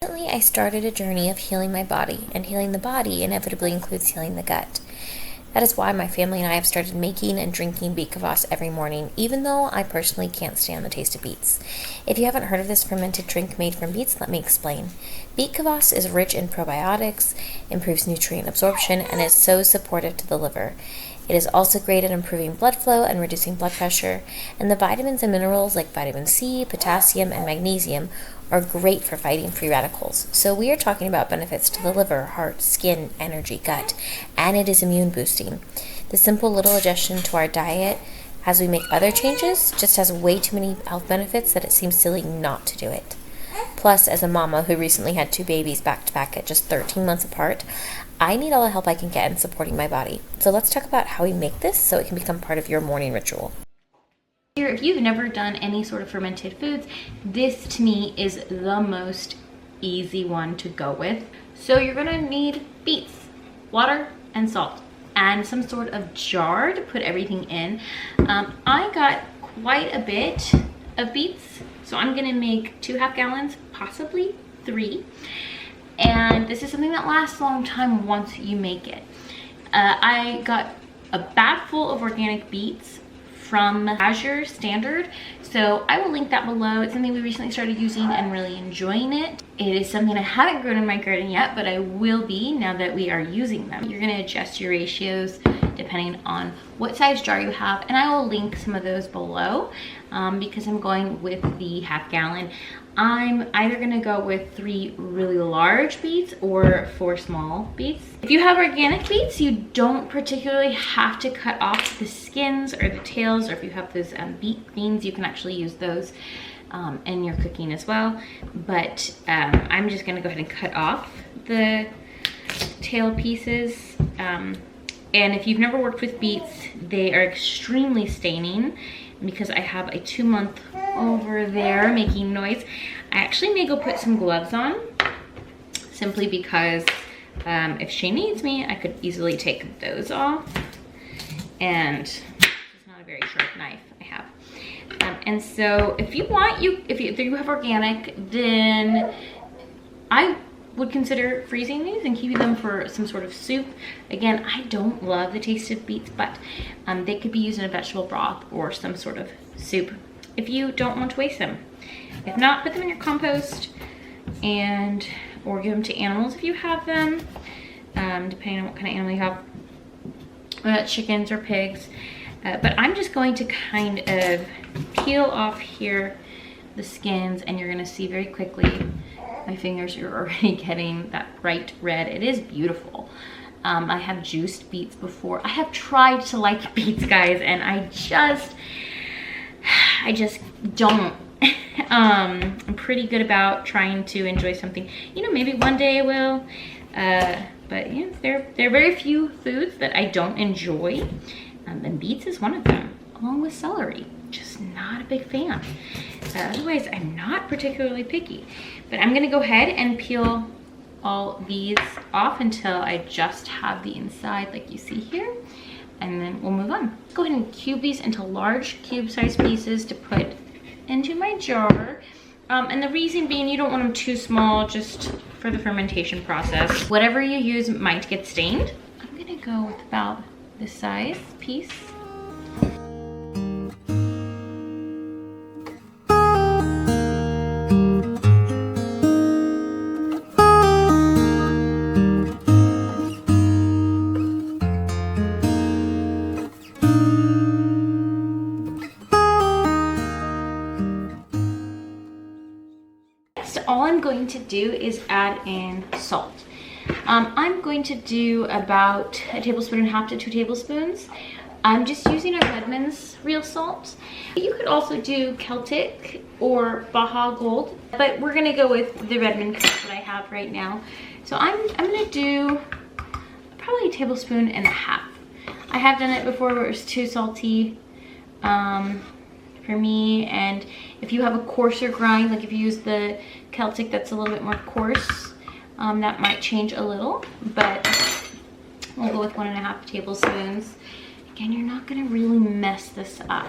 Recently, I started a journey of healing my body, and healing the body inevitably includes healing the gut. That is why my family and I have started making and drinking Beet Kvass every morning, even though I personally can't stand the taste of beets. If you haven't heard of this fermented drink made from beets, let me explain. Beet Kvass is rich in probiotics, improves nutrient absorption, and is so supportive to the liver. It is also great at improving blood flow and reducing blood pressure, and the vitamins and minerals like vitamin C, potassium, and magnesium are great for fighting free radicals. So we are talking about benefits to the liver, heart, skin, energy, gut, and it is immune boosting. The simple little adjustment to our diet as we make other changes just has way too many health benefits that it seems silly not to do it. Plus, as a mama who recently had 2 babies back to back at just 13 months apart, I need all the help I can get in supporting my body. So let's talk about how we make this so it can become part of your morning ritual. If you've never done any sort of fermented foods, this to me is the most easy one to go with. So you're gonna need beets, water, and salt, and some sort of jar to put everything in. I got quite a bit of beets, so I'm gonna make 2 half gallons, possibly 3. And this is something that lasts a long time once you make it. I got a bag full of organic beets from Azure Standard, so I will link that below. It's something we recently started using and really enjoying it. It is something I haven't grown in my garden yet, but I will be now that we are using them. You're gonna adjust your ratios depending on what size jar you have, and I will link some of those below because I'm going with the half gallon. I'm either gonna go with 3 really large beets or 4 small beets. If you have organic beets, you don't particularly have to cut off the skins or the tails, or if you have those beet greens, you can actually use those in your cooking as well. But I'm just gonna go ahead and cut off the tail pieces. And if you've never worked with beets, they are extremely staining. Because I have a 2-month over there making noise, I actually may go put some gloves on, simply because if she needs me, I could easily take those off. And it's not a very sharp knife I have. And so if you want, if you have organic, then I would consider freezing these and keeping them for some sort of soup. Again, I don't love the taste of beets, but they could be used in a vegetable broth or some sort of soup if you don't want to waste them. If not, put them in your compost or give them to animals if you have them, depending on what kind of animal you have, chickens or pigs. But I'm just going to kind of peel off here the skins, and you're gonna see very quickly my fingers are already getting that bright red. It is beautiful. I have juiced beets before. I have tried to like beets, guys, and I just don't. I'm pretty good about trying to enjoy something. You know, maybe one day I will. But yeah, there are very few foods that I don't enjoy. And beets is one of them, along with celery. Just not a big fan. Otherwise, I'm not particularly picky. But I'm gonna go ahead and peel all these off until I just have the inside like you see here, and then we'll move on. Go ahead and cube these into large cube-sized pieces to put into my jar. And the reason being, you don't want them too small, just for the fermentation process. Whatever you use might get stained. I'm gonna go with about this size piece. All I'm going to do is add in salt. I'm going to do about 1.5 tablespoons to 2 tablespoons. I'm just using a Redmond's real salt. You could also do Celtic or Baja Gold, but we're gonna go with the Redmond cup that I have right now. So I'm gonna do probably 1.5 tablespoons. I have done it before where it was too salty for me, and if you have a coarser grind, like if you use the Celtic that's a little bit more coarse, that might change a little, but we'll go with 1.5 tablespoons. Again, you're not gonna really mess this up.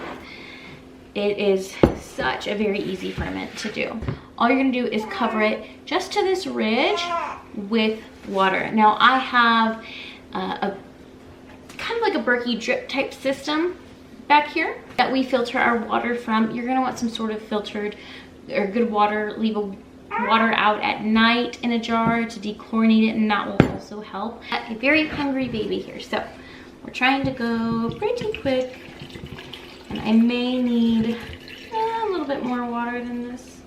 It is such a very easy ferment to do. All you're gonna do is cover it just to this ridge with water. Now I have a kind of like a Berkey drip type system back here that we filter our water from. You're gonna want some sort of filtered or good water. Leave a water out at night in a jar to dechlorinate it, and that will also help. A very hungry baby here, so we're trying to go pretty quick, and I may need a little bit more water than this.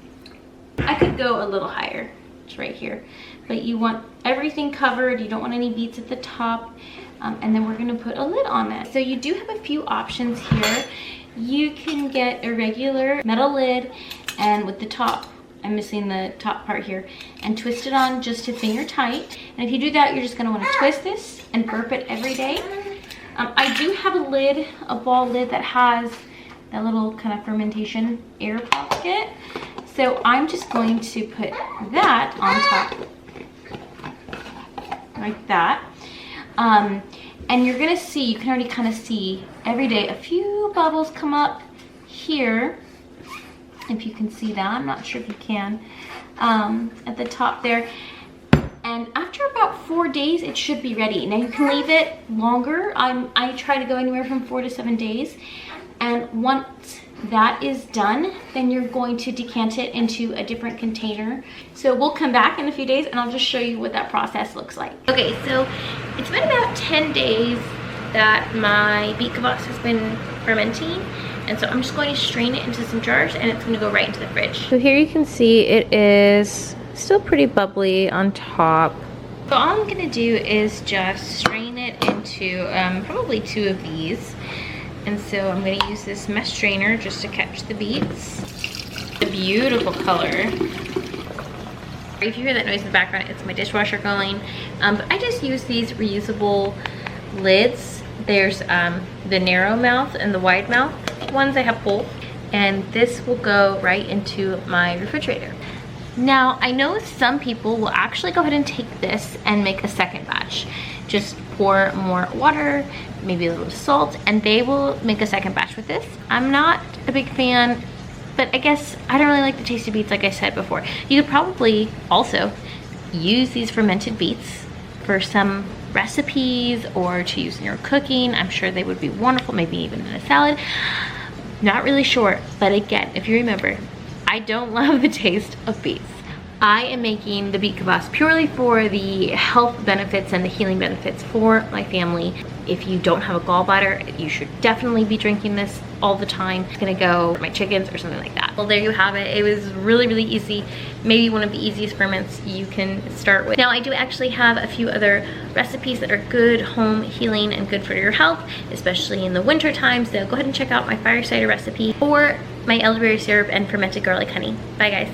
I could go a little higher. It's right here, but you want everything covered. You don't want any beets at the top. And then we're gonna put a lid on it. So you do have a few options here. You can get a regular metal lid, and with the top, I'm missing the top part here, and twist it on just to finger tight. And if you do that, you're just gonna wanna twist this and burp it every day. I do have a lid, a ball lid that has that little kind of fermentation air pocket. So I'm just going to put that on top, like that. And you're gonna see, you can already kind of see every day a few bubbles come up here. If you can see that, I'm not sure if you can, at the top there. And after about 4 days, it should be ready. Now you can leave it longer. I try to go anywhere from 4 to 7 days. And once that is done, then you're going to decant it into a different container. So we'll come back in a few days and I'll just show you what that process looks like. Okay, so it's been about 10 days that my Beet Kvass has been fermenting. And so I'm just going to strain it into some jars, and it's gonna go right into the fridge. So here you can see it is still pretty bubbly on top. So all I'm gonna do is just strain it into probably 2 of these. And so I'm gonna use this mesh strainer just to catch the beets. A beautiful color. If you hear that noise in the background, it's my dishwasher going. But I just use these reusable lids. There's the narrow mouth and the wide mouth ones. I have both. And this will go right into my refrigerator. Now, I know some people will actually go ahead and take this and make a second batch. Just pour more water, maybe a little salt, and they will make a second batch with this. I'm not a big fan, but I guess I don't really like the taste of beets, like I said before. You could probably also use these fermented beets for some recipes or to use in your cooking. I'm sure they would be wonderful, maybe even in a salad. Not really sure, but again, if you remember, I don't love the taste of beets. I am making the Beet Kvass purely for the health benefits and the healing benefits for my family. If you don't have a gallbladder, you should definitely be drinking this all the time. It's gonna go for my chickens or something like that. Well, there you have it. It was really, really easy. Maybe one of the easiest ferments you can start with. Now, I do actually have a few other recipes that are good home healing and good for your health, especially in the winter time. So go ahead and check out my fire cider recipe or my elderberry syrup and fermented garlic honey. Bye, guys.